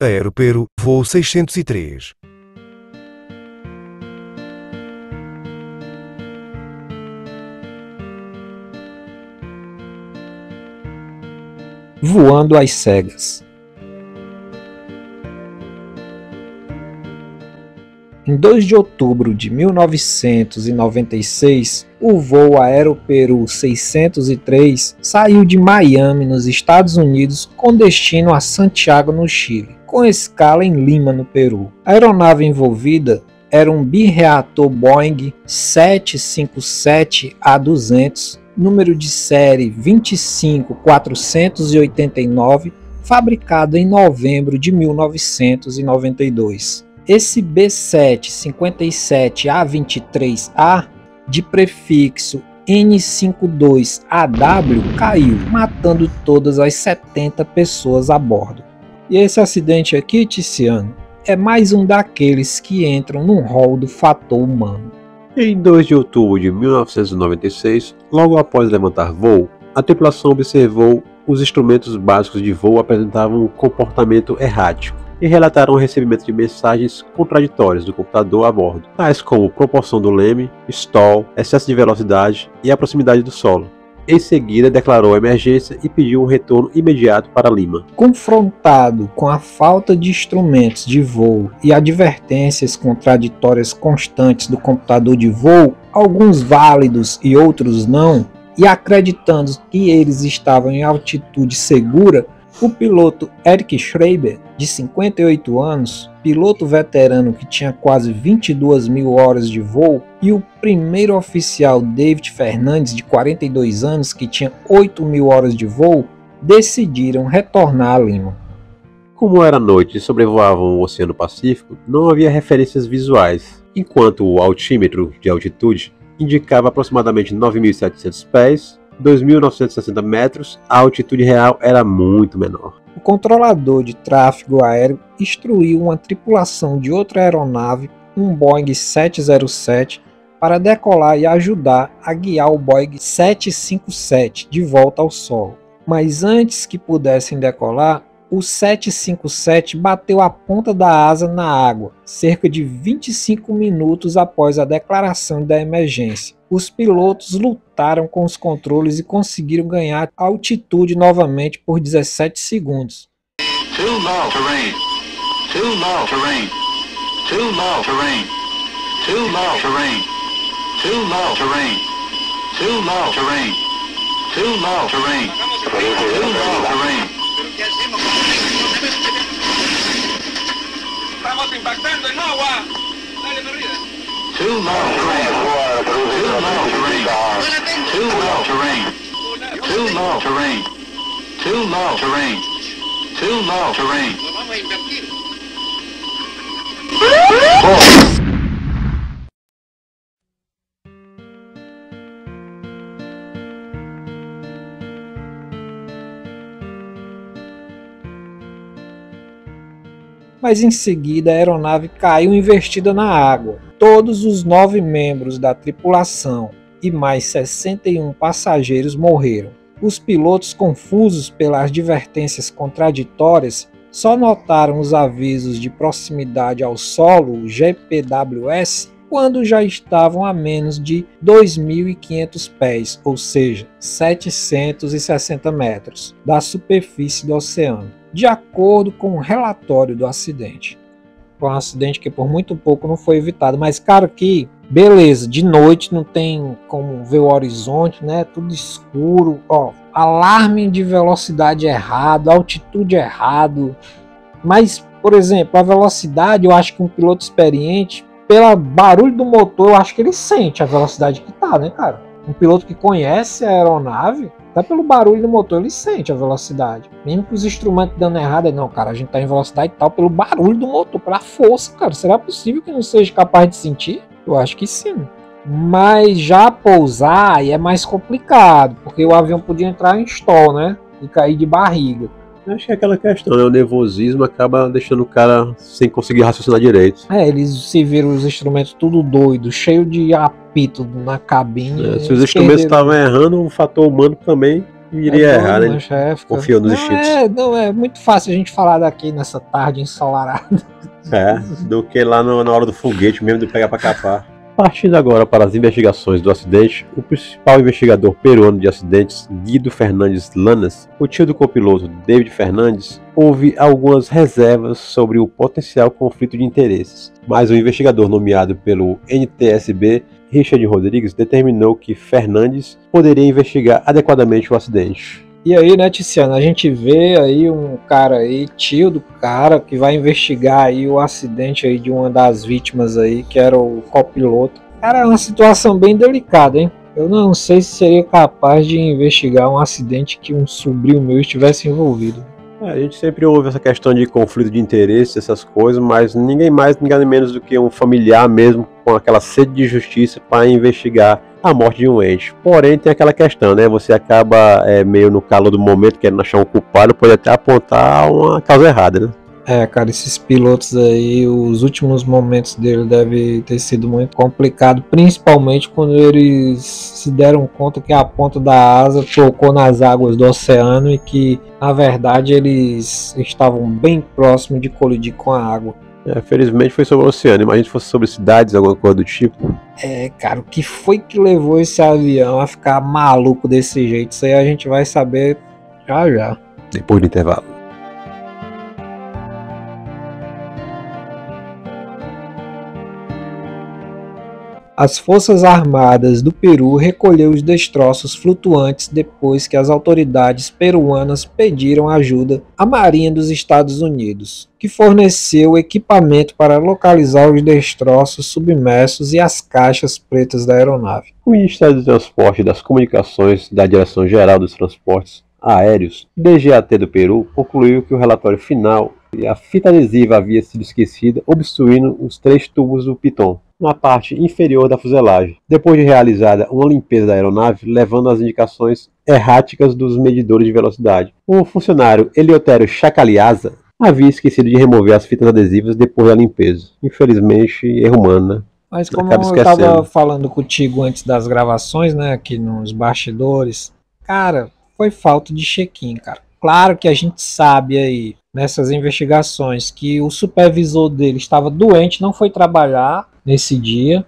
Aeroperu, voo 603. Voando às cegas. Em 2 de outubro de 1996, o voo Aeroperu 603 saiu de Miami, nos Estados Unidos, com destino a Santiago, no Chile, com escala em Lima, no Peru. A aeronave envolvida era um birreator Boeing 757-A200, número de série 25489, fabricado em novembro de 1992. Esse B757A23A, de prefixo N52AW, caiu, matando todas as 70 pessoas a bordo. E esse acidente aqui, Tiziano, é mais um daqueles que entram no rol do fator humano. Em 2 de outubro de 1996, logo após levantar voo, a tripulação observou os instrumentos básicos de voo apresentavam um comportamento errático e relataram o recebimento de mensagens contraditórias do computador a bordo, tais como proporção do leme, stall, excesso de velocidade e a proximidade do solo. Em seguida, declarou a emergência e pediu um retorno imediato para Lima. Confrontado com a falta de instrumentos de voo e advertências contraditórias constantes do computador de voo, alguns válidos e outros não, e acreditando que eles estavam em altitude segura, o piloto Eric Schreiber, de 58 anos, piloto veterano que tinha quase 22 mil horas de voo, e o primeiro oficial David Fernandes, de 42 anos, que tinha 8 mil horas de voo, decidiram retornar a Lima. Como era noite e sobrevoavam o Oceano Pacífico, não havia referências visuais, enquanto o altímetro de altitude indicava aproximadamente 9.700 pés, 2.960 metros, a altitude real era muito menor. O controlador de tráfego aéreo instruiu uma tripulação de outra aeronave, um Boeing 707, para decolar e ajudar a guiar o Boeing 757 de volta ao solo. Mas antes que pudessem decolar, o 757 bateu a ponta da asa na água, cerca de 25 minutos após a declaração da emergência. Os pilotos lutaram com os controles e conseguiram ganhar altitude novamente por 17 segundos. Too low terrain. Too low terrain. Too low terrain. Too low terrain. Too low terrain. Too low terrain. Too low terrain. Too low terrain. ¿Qué hacemos con esto? Estamos impactando en agua. Dale, corrida. Too low terrain. Too low terrain. Too low terrain. Too low terrain. Too low terrain. Too low terrain. Nos vamos a invertir. Mas em seguida a aeronave caiu investida na água. Todos os 9 membros da tripulação e mais 61 passageiros morreram. Os pilotos, confusos pelas advertências contraditórias, só notaram os avisos de proximidade ao solo, GPWS, quando já estavam a menos de 2.500 pés, ou seja, 760 metros, da superfície do oceano, de acordo com o relatório do acidente. Foi um acidente que por muito pouco não foi evitado, mas cara, aqui, beleza, de noite não tem como ver o horizonte, né? Tudo escuro, ó, alarme de velocidade errado, altitude errado. Mas, por exemplo, a velocidade, eu acho que um piloto experiente, pelo barulho do motor, eu acho que ele sente a velocidade que tá, né, cara? Um piloto que conhece a aeronave, até pelo barulho do motor, ele sente a velocidade. Mesmo que os instrumentos dando errado, não, cara, a gente tá em velocidade e tal, pelo barulho do motor, pela força, cara. Será possível que não seja capaz de sentir? Eu acho que sim. Mas já pousar aí é mais complicado, porque o avião podia entrar em stall, né? E cair de barriga. Acho que é aquela questão, né? O nervosismo acaba deixando o cara sem conseguir raciocinar direito. Eles se viram os instrumentos tudo doido, cheio de apito na cabine. Se os instrumentos estavam errando, o fator humano também Iria errar, doido, né? macho, é, fica- Confiou nos não, instintos. não, é muito fácil a gente falar daqui nessa tarde ensolarada. Do que lá na hora do foguete mesmo, do pegar pra capar. Partindo agora para as investigações do acidente, o principal investigador peruano de acidentes, Guido Fernandes Lanas, o tio do copiloto David Fernandes, houve algumas reservas sobre o potencial conflito de interesses, mas o investigador nomeado pelo NTSB, Richard Rodrigues, determinou que Fernandes poderia investigar adequadamente o acidente. E aí, né, Tiziano, a gente vê aí um cara aí, tio do cara, que vai investigar aí o acidente aí de uma das vítimas aí, que era o copiloto. Cara, é uma situação bem delicada, hein? Eu não sei se seria capaz de investigar um acidente que um sobrinho meu estivesse envolvido. A gente sempre ouve essa questão de conflito de interesse, essas coisas, mas ninguém mais, ninguém menos do que um familiar mesmo com aquela sede de justiça para investigar a morte de um ente. Porém, tem aquela questão, né? Você acaba meio no calor do momento, querendo achar um culpado, pode até apontar uma causa errada, né? É, cara, esses pilotos aí, os últimos momentos dele deve ter sido muito complicado, principalmente quando eles se deram conta que a ponta da asa tocou nas águas do oceano e que, na verdade, eles estavam bem próximos de colidir com a água. Felizmente foi sobre o oceano, imagina se fosse sobre cidades, alguma coisa do tipo. É, cara, o que foi que levou esse avião a ficar maluco desse jeito? Isso aí a gente vai saber já já. Depois do intervalo. As Forças Armadas do Peru recolheu os destroços flutuantes depois que as autoridades peruanas pediram ajuda à Marinha dos Estados Unidos, que forneceu equipamento para localizar os destroços submersos e as caixas pretas da aeronave. O Ministério do Transporte e das Comunicações da Direção-Geral dos Transportes Aéreos, DGAT do Peru, concluiu que o relatório final e a fita adesiva havia sido esquecida, obstruindo os 3 tubos do piton na parte inferior da fuselagem, depois de realizada uma limpeza da aeronave, levando às indicações erráticas dos medidores de velocidade. O funcionário Eleutério Chacaliasa havia esquecido de remover as fitas adesivas depois da limpeza. Infelizmente, erro humano, né? Mas como Acaba eu esquecendo. estava falando contigo antes das gravações, né, aqui nos bastidores, cara, foi falta de check-in, cara. Claro que a gente sabe aí, nessas investigações, que o supervisor dele estava doente, não foi trabalhar nesse dia.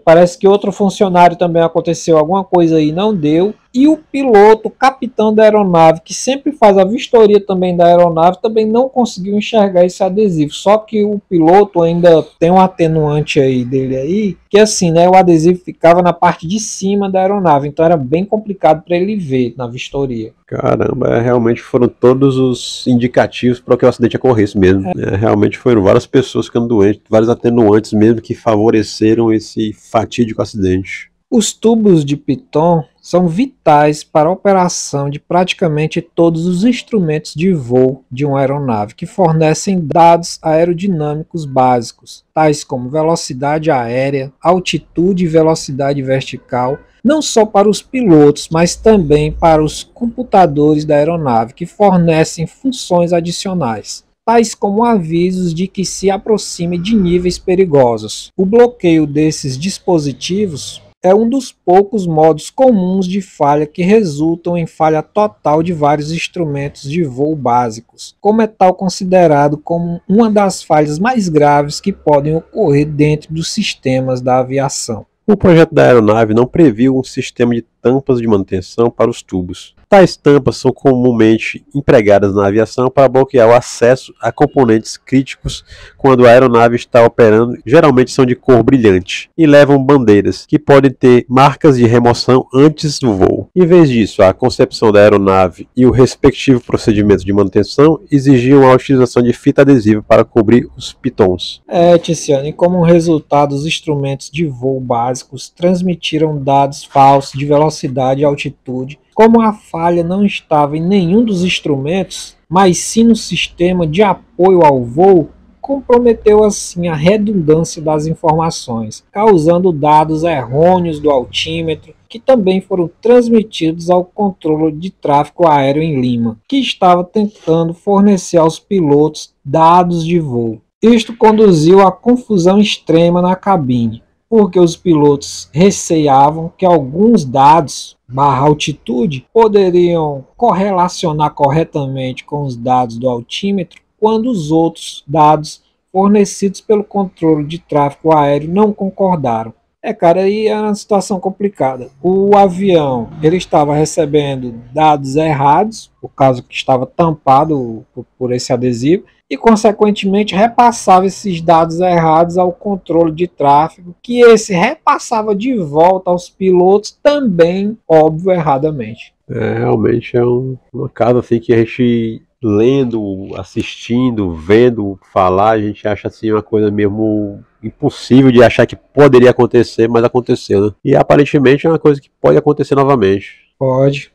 Parece que outro funcionário também aconteceu alguma coisa aí, não deu. E o piloto, o capitão da aeronave, que sempre faz a vistoria também da aeronave, também não conseguiu enxergar esse adesivo. Só que o piloto ainda tem um atenuante aí dele aí, que assim, né, o adesivo ficava na parte de cima da aeronave, então era bem complicado para ele ver na vistoria. Caramba, realmente foram todos os indicativos para que o acidente ocorresse mesmo. Realmente foram várias pessoas ficando doentes, vários atenuantes mesmo que favoreceram esse fatídico acidente. Os tubos de piton são vitais para a operação de praticamente todos os instrumentos de voo de uma aeronave, que fornecem dados aerodinâmicos básicos, tais como velocidade aérea, altitude e velocidade vertical, não só para os pilotos, mas também para os computadores da aeronave, que fornecem funções adicionais, tais como avisos de que se aproxime de níveis perigosos. O bloqueio desses dispositivos é um dos poucos modos comuns de falha que resultam em falha total de vários instrumentos de voo básicos, como é tal considerado como uma das falhas mais graves que podem ocorrer dentro dos sistemas da aviação. O projeto da aeronave não previu um sistema de tampas de manutenção para os tubos. Tais tampas são comumente empregadas na aviação para bloquear o acesso a componentes críticos quando a aeronave está operando, geralmente são de cor brilhante, e levam bandeiras, que podem ter marcas de remoção antes do voo. Em vez disso, a concepção da aeronave e o respectivo procedimento de manutenção exigiam a utilização de fita adesiva para cobrir os pitons. Tiziano, e como resultado, os instrumentos de voo básicos transmitiram dados falsos de velocidade e altitude. Como a falha não estava em nenhum dos instrumentos, mas sim no sistema de apoio ao voo, comprometeu assim a redundância das informações, causando dados errôneos do altímetro, que também foram transmitidos ao controle de tráfego aéreo em Lima, que estava tentando fornecer aos pilotos dados de voo. Isto conduziu a confusão extrema na cabine, porque os pilotos receavam que alguns dados altitude poderiam correlacionar corretamente com os dados do altímetro quando os outros dados fornecidos pelo controle de tráfego aéreo não concordaram. Cara, aí é uma situação complicada. O avião, ele estava recebendo dados errados, por causa que estava tampado por esse adesivo, e consequentemente repassava esses dados errados ao controle de tráfego, que esse repassava de volta aos pilotos também, óbvio, erradamente. Realmente é uma casa assim que a gente lendo, assistindo, vendo, falar, a gente acha assim uma coisa mesmo impossível de achar que poderia acontecer, mas aconteceu, né? E aparentemente é uma coisa que pode acontecer novamente. Pode,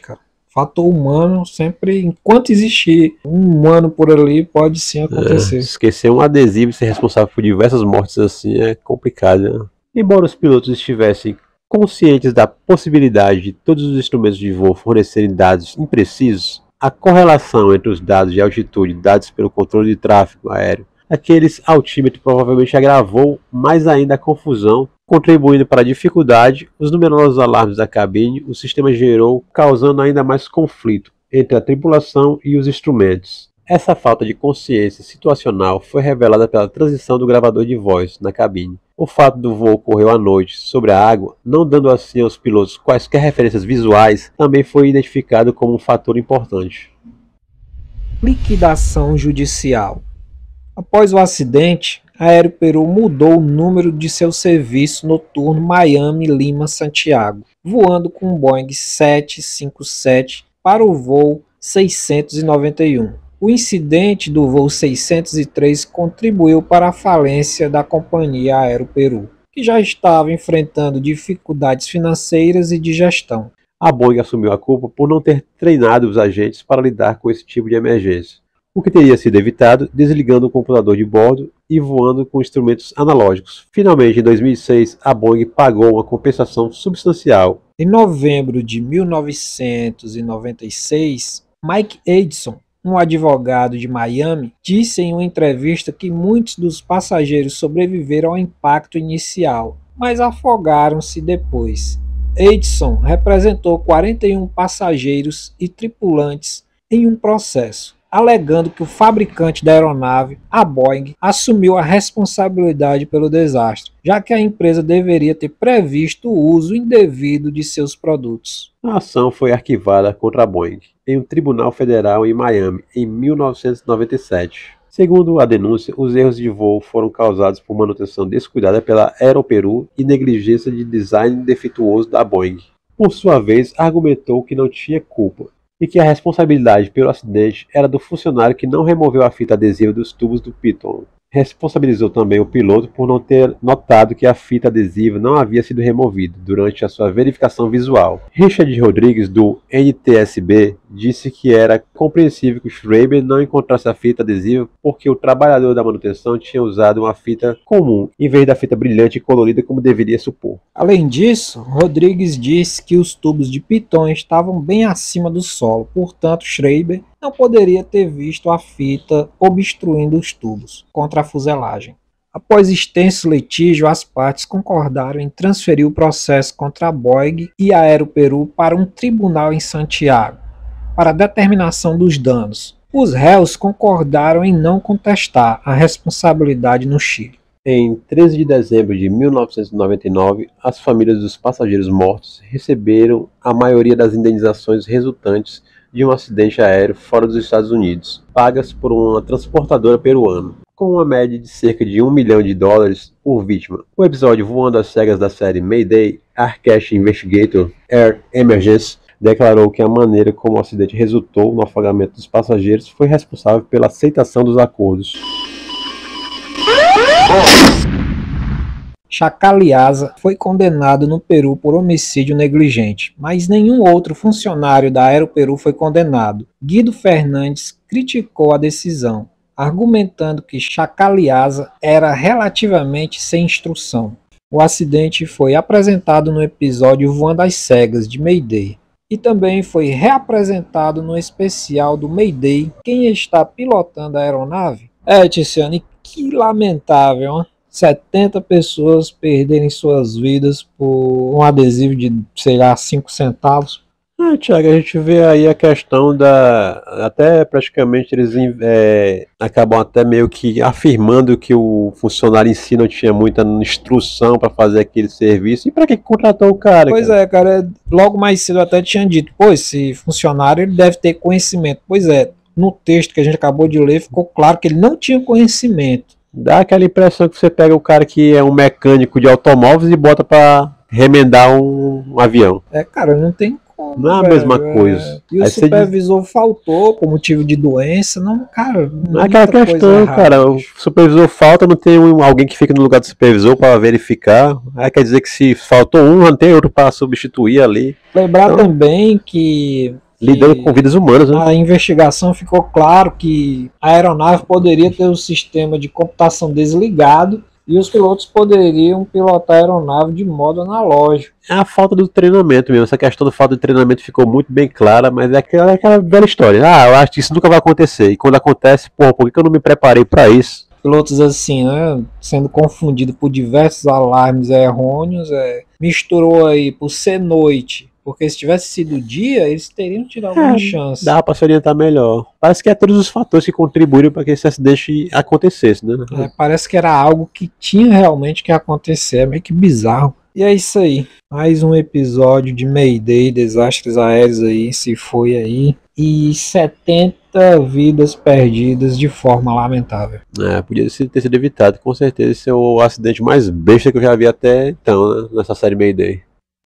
cara. Fator humano sempre, enquanto existir um humano por ali, pode sim acontecer. Esquecer um adesivo e ser responsável por diversas mortes assim é complicado, né? Embora os pilotos estivessem conscientes da possibilidade de todos os instrumentos de voo fornecerem dados imprecisos, a correlação entre os dados de altitude dados pelo controle de tráfego aéreo, aqueles altímetros provavelmente agravou mais ainda a confusão, contribuindo para a dificuldade, os numerosos alarmes da cabine, o sistema gerou, causando ainda mais conflito entre a tripulação e os instrumentos. Essa falta de consciência situacional foi revelada pela transição do gravador de voz na cabine. O fato do voo ocorrer à noite sobre a água, não dando assim aos pilotos quaisquer referências visuais, também foi identificado como um fator importante. Liquidação judicial. Após o acidente, a Aeroperu mudou o número de seu serviço noturno Miami-Lima-Santiago, voando com o Boeing 757 para o voo 691. O incidente do voo 603 contribuiu para a falência da companhia Aeroperu, que já estava enfrentando dificuldades financeiras e de gestão. A Boeing assumiu a culpa por não ter treinado os agentes para lidar com esse tipo de emergência, o que teria sido evitado desligando o computador de bordo e voando com instrumentos analógicos. Finalmente, em 2006, a Boeing pagou uma compensação substancial. Em novembro de 1996, Mike Edison, um advogado de Miami, disse em uma entrevista que muitos dos passageiros sobreviveram ao impacto inicial, mas afogaram-se depois. Edison representou 41 passageiros e tripulantes em um processo, alegando que o fabricante da aeronave, a Boeing, assumiu a responsabilidade pelo desastre, já que a empresa deveria ter previsto o uso indevido de seus produtos. A ação foi arquivada contra a Boeing em um tribunal federal em Miami em 1997. Segundo a denúncia, os erros de voo foram causados por manutenção descuidada pela Aeroperu e negligência de design defeituoso da Boeing. Por sua vez, argumentou que não tinha culpa e que a responsabilidade pelo acidente era do funcionário que não removeu a fita adesiva dos tubos do piton. Responsabilizou também o piloto por não ter notado que a fita adesiva não havia sido removida durante a sua verificação visual. Richard Rodrigues, do NTSB, disse que era compreensível que o Schreiber não encontrasse a fita adesiva porque o trabalhador da manutenção tinha usado uma fita comum, em vez da fita brilhante e colorida como deveria supor. Além disso, Rodrigues disse que os tubos de piton estavam bem acima do solo, portanto Schreiber não poderia ter visto a fita obstruindo os tubos contra a fuselagem. Após extenso litígio, as partes concordaram em transferir o processo contra a Boeing e a Aeroperu para um tribunal em Santiago, para a determinação dos danos. Os réus concordaram em não contestar a responsabilidade no Chile. Em 13 de dezembro de 1999, as famílias dos passageiros mortos receberam a maioria das indenizações resultantes de um acidente aéreo fora dos Estados Unidos, pagas por uma transportadora peruana, com uma média de cerca de $1 milhão por vítima. O episódio Voando às Cegas da série Mayday, Aircraft Investigator Air Emergency, declarou que a maneira como o acidente resultou no afogamento dos passageiros foi responsável pela aceitação dos acordos. Chacaliasa foi condenado no Peru por homicídio negligente, mas nenhum outro funcionário da Aeroperu foi condenado. Guido Fernandes criticou a decisão, argumentando que Chacaliasa era relativamente sem instrução. O acidente foi apresentado no episódio Voando às Cegas de Mayday e também foi reapresentado no especial do Mayday. Quem está pilotando a aeronave? Tiziane, que lamentável, hein? 70 pessoas perderem suas vidas por um adesivo de, sei lá, 5 centavos. Tiago, a gente vê aí a questão da. Até praticamente eles acabam até meio que afirmando que o funcionário em si não tinha muita instrução para fazer aquele serviço. E para que contratou o cara? Pois é, cara, logo mais cedo eu até tinha dito, pô, esse funcionário ele deve ter conhecimento. Pois é, no texto que a gente acabou de ler ficou claro que ele não tinha conhecimento. Dá aquela impressão que você pega o cara que é um mecânico de automóveis e bota para remendar um avião. Cara, não tem como. Não é a mesma coisa. E o Aí supervisor faltou por motivo de doença. Não, cara. Não é aquela questão, cara. O supervisor falta, não tem alguém que fique no lugar do supervisor para verificar. Aí quer dizer que se faltou um, não tem outro para substituir ali. Lembrar também que lidando com vidas humanas, né? A investigação ficou claro que a aeronave poderia ter o sistema de computação desligado e os pilotos poderiam pilotar a aeronave de modo analógico. É a falta do treinamento mesmo. Essa questão da falta de treinamento ficou muito bem clara, mas é aquela velha história. Eu acho que isso nunca vai acontecer. E quando acontece, por que eu não me preparei para isso? Pilotos assim, né, sendo confundido por diversos alarmes errôneos, misturou aí por ser noite. Porque se tivesse sido dia, eles teriam tido alguma chance. Dá para se orientar melhor. Parece que é todos os fatores que contribuíram para que esse acidente acontecesse, né? Parece que era algo que tinha realmente que acontecer. É meio que bizarro. E é isso aí. Mais um episódio de Mayday, desastres aéreos aí, se foi aí. E 70 vidas perdidas de forma lamentável. Podia ter sido evitado. Com certeza esse é o acidente mais besta que eu já vi até então, né, nessa série Mayday.